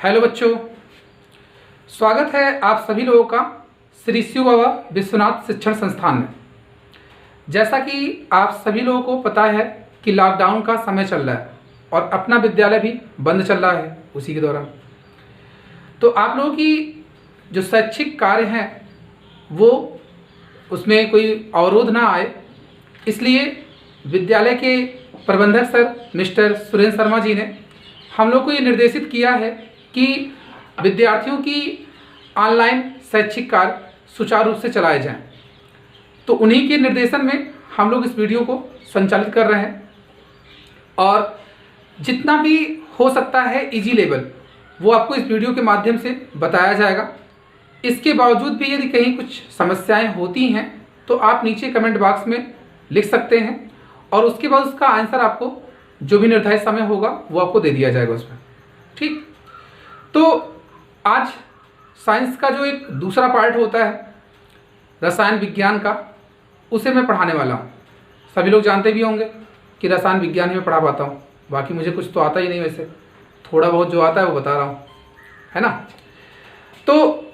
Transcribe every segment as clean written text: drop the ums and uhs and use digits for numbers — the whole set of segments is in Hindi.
हेलो बच्चों, स्वागत है आप सभी लोगों का श्री शिव बाबा विश्वनाथ शिक्षण संस्थान में। जैसा कि आप सभी लोगों को पता है कि लॉकडाउन का समय चल रहा है और अपना विद्यालय भी बंद चल रहा है उसी के दौरान। तो आप लोगों की जो शैक्षिक कार्य हैं वो उसमें कोई अवरोध ना आए, इसलिए विद्यालय के प्रबंधक सर मिस्टर सुरेंद्र शर्मा जी ने हम लोग को ये निर्देशित किया है कि विद्यार्थियों की ऑनलाइन शैक्षिक कार्य सुचारू रूप से चलाए जाएं। तो उन्हीं के निर्देशन में हम लोग इस वीडियो को संचालित कर रहे हैं और जितना भी हो सकता है इजी लेवल वो आपको इस वीडियो के माध्यम से बताया जाएगा। इसके बावजूद भी यदि कहीं कुछ समस्याएं होती हैं तो आप नीचे कमेंट बॉक्स में लिख सकते हैं और उसके बाद उसका आंसर आपको जो भी निर्धारित समय होगा वो आपको दे दिया जाएगा उसमें। ठीक, तो आज साइंस का जो एक दूसरा पार्ट होता है रसायन विज्ञान का, उसे मैं पढ़ाने वाला हूँ। सभी लोग जानते भी होंगे कि रसायन विज्ञान ही मैं पढ़ा पाता हूँ, बाकी मुझे कुछ तो आता ही नहीं, वैसे थोड़ा बहुत जो आता है वो बता रहा हूँ, है ना। तो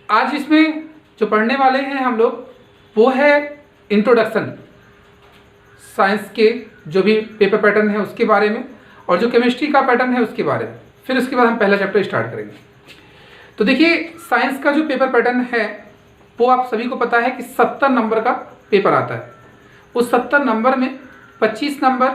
आज इसमें जो पढ़ने वाले हैं हम लोग वो है इंट्रोडक्शन साइंस के जो भी पेपर पैटर्न है उसके बारे में और जो केमिस्ट्री का पैटर्न है उसके बारे में। फिर उसके बाद हम पहला चैप्टर स्टार्ट करेंगे। तो देखिए, साइंस का जो पेपर पैटर्न है वो आप सभी को पता है कि 70 नंबर का पेपर आता है। उस 70 नंबर में 25 नंबर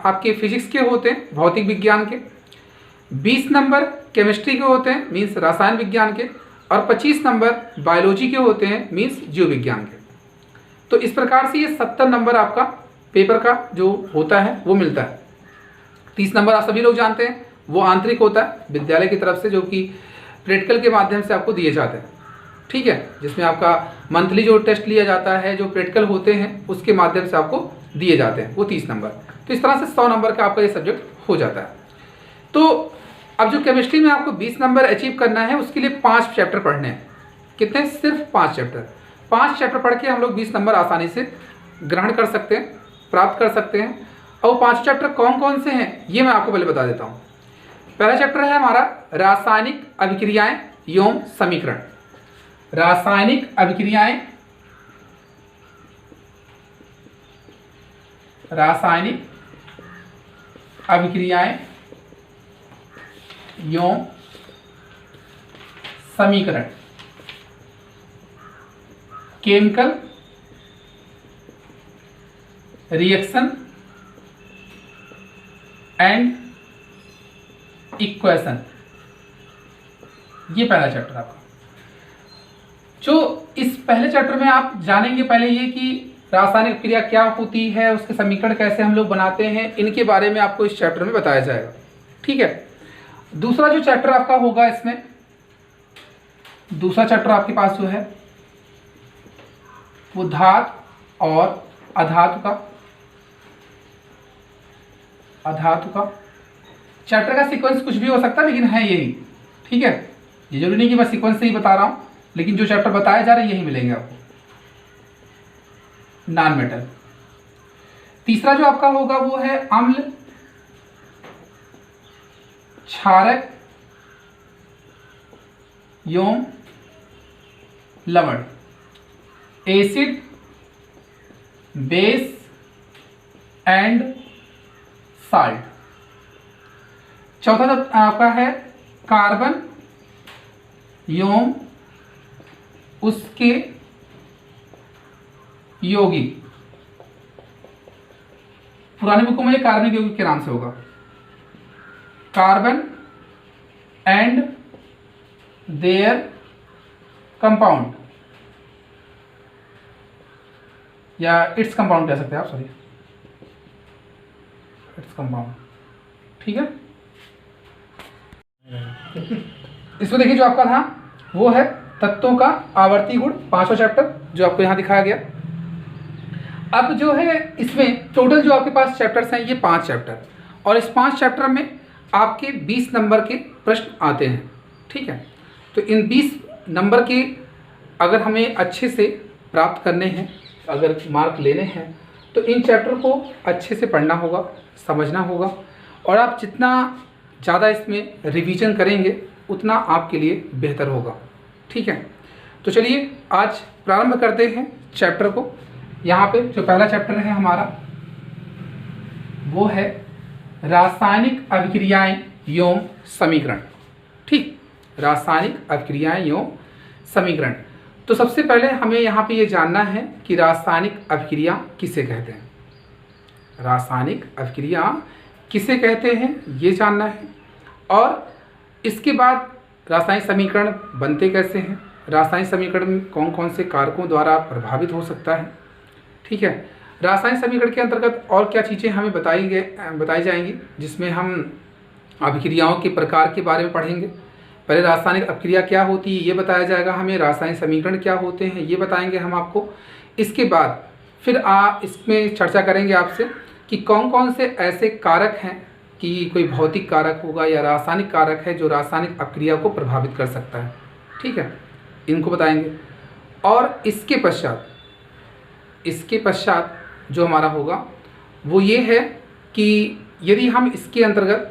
आपके फिजिक्स के होते हैं, भौतिक विज्ञान के, 20 नंबर केमिस्ट्री के होते हैं मीन्स रसायन विज्ञान के, और 25 नंबर बायोलॉजी के होते हैं मीन्स जीव विज्ञान के। तो इस प्रकार से ये 70 नंबर आपका पेपर का जो होता है वो मिलता है। 30 नंबर आप सभी लोग जानते हैं वो आंतरिक होता है विद्यालय की तरफ से, जो कि प्रैक्टिकल के माध्यम से आपको दिए जाते हैं। ठीक है, जिसमें आपका मंथली जो टेस्ट लिया जाता है, जो प्रैक्टिकल होते हैं उसके माध्यम से आपको दिए जाते हैं, वो 30 नंबर। तो इस तरह से 100 नंबर का आपका ये सब्जेक्ट हो जाता है। तो अब जो केमिस्ट्री में आपको 20 नंबर अचीव करना है उसके लिए 5 चैप्टर पढ़ने हैं। कितने? सिर्फ 5 चैप्टर। 5 चैप्टर पढ़ के हम लोग 20 नंबर आसानी से ग्रहण कर सकते हैं, प्राप्त कर सकते हैं। और वो 5 चैप्टर कौन कौन से हैं ये मैं आपको पहले बता देता हूँ। पहला चैप्टर है हमारा रासायनिक अभिक्रियाएं एवं समीकरण। रासायनिक अभिक्रियाएं, रासायनिक अभिक्रियाएं एवं समीकरण, केमिकल रिएक्शन एंड इक्वेशन, ये पहला चैप्टर आपका। जो इस पहले चैप्टर में आप जानेंगे पहले ये कि रासायनिक क्रिया क्या होती है, उसके समीकरण कैसे हम लोग बनाते हैं, इनके बारे में आपको इस चैप्टर में बताया जाएगा। ठीक है। दूसरा जो चैप्टर आपका होगा इसमें, दूसरा चैप्टर आपके पास जो है वो धातु और अधातु का, अधातु का। चैप्टर का सीक्वेंस कुछ भी हो सकता है लेकिन है यही। ठीक है, ये जरूरी नहीं कि मैं सीक्वेंस से ही बता रहा हूं, लेकिन जो चैप्टर बताया जा रहा है यही मिलेंगे आपको। Non metal. तीसरा जो आपका होगा वो है अम्ल, क्षारक एवं लवण, एसिड, बेस एंड साल्ट। चौथा आपका है कार्बन एवं उसके यौगिक। पुराने बुकों में ये कार्बनिक यौगिक के नाम से होगा, कार्बन एंड देयर कंपाउंड, या इट्स कंपाउंड कह सकते हैं आप, सॉरी इट्स कंपाउंड। ठीक है। इसमें देखिए जो आपका था वो है तत्वों का आवर्ती गुण, 5वां चैप्टर जो आपको यहाँ दिखाया गया। अब जो है इसमें टोटल जो आपके पास चैप्टर्स हैं ये 5 चैप्टर, और इस 5 चैप्टर में आपके 20 नंबर के प्रश्न आते हैं। ठीक है, तो इन 20 नंबर के अगर हमें अच्छे से प्राप्त करने हैं, अगर मार्क लेने हैं, तो इन चैप्टर को अच्छे से पढ़ना होगा, समझना होगा, और आप जितना ज़्यादा इसमें रिवीजन करेंगे उतना आपके लिए बेहतर होगा। ठीक है, तो चलिए आज प्रारंभ करते हैं चैप्टर को। यहाँ पे जो पहला चैप्टर है हमारा वो है रासायनिक अभिक्रियाएं एवं समीकरण। ठीक, रासायनिक अभिक्रियाएं एवं समीकरण। तो सबसे पहले हमें यहाँ पे ये जानना है कि रासायनिक अभिक्रिया किसे कहते हैं। रासायनिक अभिक्रिया किसे कहते हैं ये जानना है, और इसके बाद रासायनिक समीकरण बनते कैसे हैं, रासायनिक समीकरण कौन कौन से कारकों द्वारा प्रभावित हो सकता है। ठीक है, रासायनिक समीकरण के अंतर्गत और क्या चीज़ें हमें बताई जाएंगी, जिसमें हम अभिक्रियाओं के प्रकार के बारे में पढ़ेंगे। पहले रासायनिक अभिक्रिया क्या होती है ये बताया जाएगा हमें, रासायनिक समीकरण क्या होते हैं ये बताएंगे हम आपको। इसके बाद फिर इसमें चर्चा करेंगे आपसे कि कौन कौन से ऐसे कारक हैं कि कोई भौतिक कारक होगा या रासायनिक कारक है जो रासायनिक अभिक्रिया को प्रभावित कर सकता है। ठीक है, इनको बताएंगे। और इसके पश्चात जो हमारा होगा वो ये है कि यदि हम इसके अंतर्गत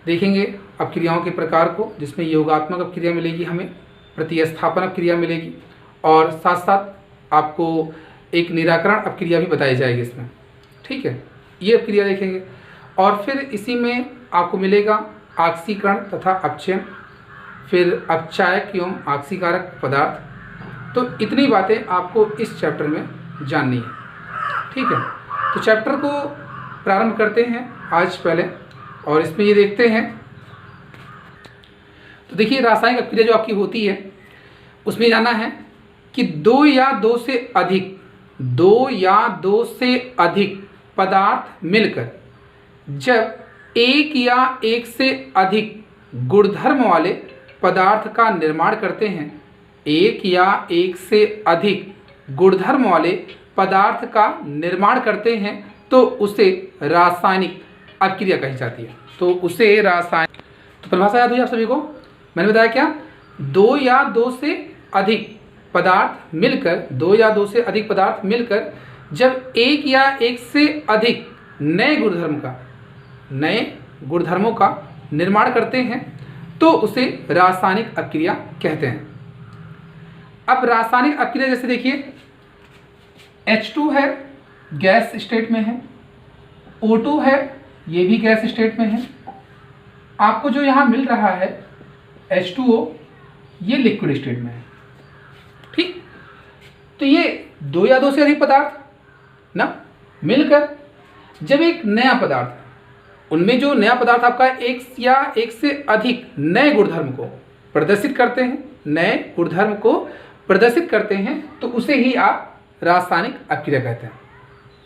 देखेंगे अभिक्रियाओं के प्रकार को, जिसमें योगात्मक अभिक्रिया मिलेगी, हमें प्रतिस्थापन अभिक्रिया मिलेगी, और साथ साथ आपको एक निराकरण अभिक्रिया भी बताई जाएगी इसमें। ठीक है, ये अभिक्रिया देखेंगे। और फिर इसी में आपको मिलेगा आक्सीकरण तथा अपचयन, फिर अपचायक एवं आक्सीकारक पदार्थ। तो इतनी बातें आपको इस चैप्टर में जाननी है। ठीक है, तो चैप्टर को प्रारंभ करते हैं आज पहले, और इसमें ये देखते हैं। तो देखिए रासायनिक अभिक्रिया जो आपकी होती है उसमें जानना है कि दो या दो से अधिक पदार्थ मिलकर जब एक या एक से अधिक गुणधर्म वाले पदार्थ का निर्माण करते हैं, एक या एक से अधिक गुणधर्म वाले पदार्थ का निर्माण करते हैं, तो उसे रासायनिक अभिक्रिया कही जाती है। तो उसे रासायनिक, तो परिभाषा याद हुई आप सभी को, मैंने बताया क्या, दो या दो से अधिक पदार्थ मिलकर जब एक या एक से अधिक नए गुणधर्मों का निर्माण करते हैं तो उसे रासायनिक अभिक्रिया कहते हैं। अब रासायनिक अभिक्रिया जैसे देखिए H2 है, गैस स्टेट में है, O2 है, ये भी गैस स्टेट में है। आपको जो यहाँ मिल रहा है H2O, ये लिक्विड स्टेट में है। ठीक, तो ये दो या दो से अधिक पदार्थ ना मिलकर जब एक नया पदार्थ, उनमें जो नया पदार्थ आपका एक या एक से अधिक नए गुणधर्म को प्रदर्शित करते हैं तो उसे ही आप रासायनिक अभिक्रिया कहते हैं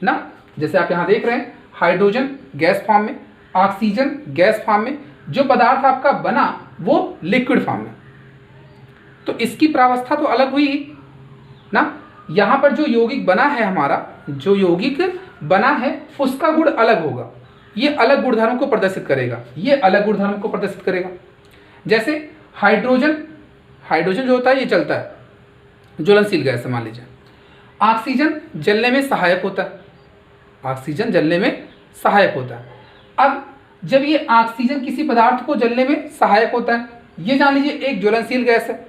ना। जैसे आप यहाँ देख रहे हैं, हाइड्रोजन गैस फॉर्म में, ऑक्सीजन गैस फॉर्म में, जो पदार्थ आपका बना वो लिक्विड फॉर्म में, तो इसकी प्रावस्था तो अलग हुई ही ना। यहाँ पर जो यौगिक बना है हमारा, जो यौगिक बना है उसका गुण अलग होगा, ये अलग गुणधर्म को प्रदर्शित करेगा, जैसे हाइड्रोजन जो होता है ये चलता है, ज्वलनशील गैस है मान लीजिए। ऑक्सीजन जलने में सहायक होता है। अब जब ये ऑक्सीजन किसी पदार्थ को जलने में सहायक होता है, ये जान लीजिए एक ज्वलनशील गैस है,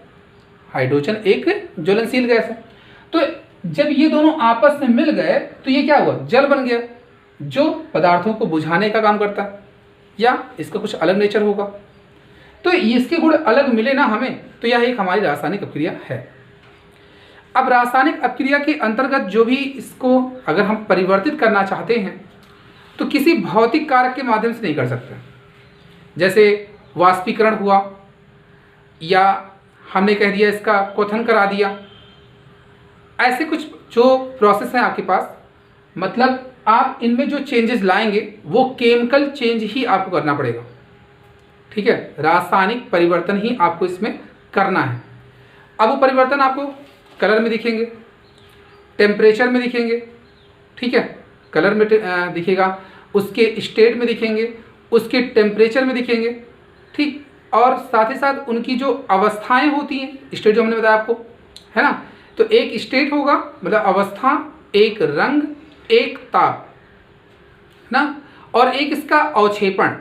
हाइड्रोजन एक ज्वलनशील गैस है। तो जब ये दोनों आपस में मिल गए तो ये क्या हुआ, जल बन गया, जो पदार्थों को बुझाने का काम करता है, या इसका कुछ अलग नेचर होगा। तो इसके गुण अलग मिले ना हमें, तो यह एक हमारी रासायनिक अभिक्रिया है। अब रासायनिक अभिक्रिया के अंतर्गत जो भी इसको अगर हम परिवर्तित करना चाहते हैं तो किसी भौतिक कारक के माध्यम से नहीं कर सकते, जैसे वाष्पीकरण हुआ, या हमने कह दिया इसका क्वथन करा दिया, ऐसे कुछ जो प्रोसेस हैं आपके पास, मतलब आप इनमें जो चेंजेस लाएंगे वो केमिकल चेंज ही आपको करना पड़ेगा। ठीक है, रासायनिक परिवर्तन ही आपको इसमें करना है। अब वो परिवर्तन आपको कलर में दिखेंगे, टेम्परेचर में दिखेंगे, ठीक है, कलर में दिखेगा, उसके स्टेट में दिखेंगे, उसके टेम्परेचर में दिखेंगे, ठीक, और साथ ही साथ उनकी जो अवस्थाएं होती हैं, स्टेट जो हमने बताया आपको, है ना, तो एक स्टेट होगा मतलब अवस्था, एक रंग, एक ताप ना, और एक इसका अवक्षेपण,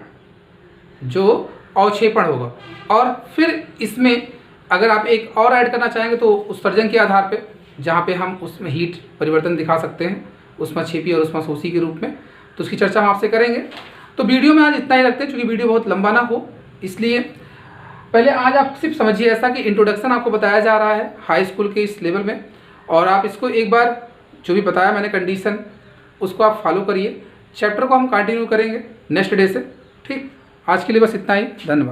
जो अवक्षेपण होगा। और फिर इसमें अगर आप एक और ऐड करना चाहेंगे तो उत्सर्जन के आधार पे, जहाँ पे हम उसमें हीट परिवर्तन दिखा सकते हैं ऊष्माक्षेपी और ऊष्माशोषी के रूप में, तो उसकी चर्चा हम आपसे करेंगे। तो वीडियो में आज इतना ही रखते हैं, चूँकि वीडियो बहुत लंबा ना हो, इसलिए पहले आज आप सिर्फ समझिए ऐसा कि इंट्रोडक्शन आपको बताया जा रहा है हाई स्कूल के इस लेवल में, और आप इसको एक बार जो भी बताया मैंने कंडीशन, उसको आप फॉलो करिए। चैप्टर को हम कंटिन्यू करेंगे नेक्स्ट डे से। ठीक, आज के लिए बस इतना ही, धन्यवाद।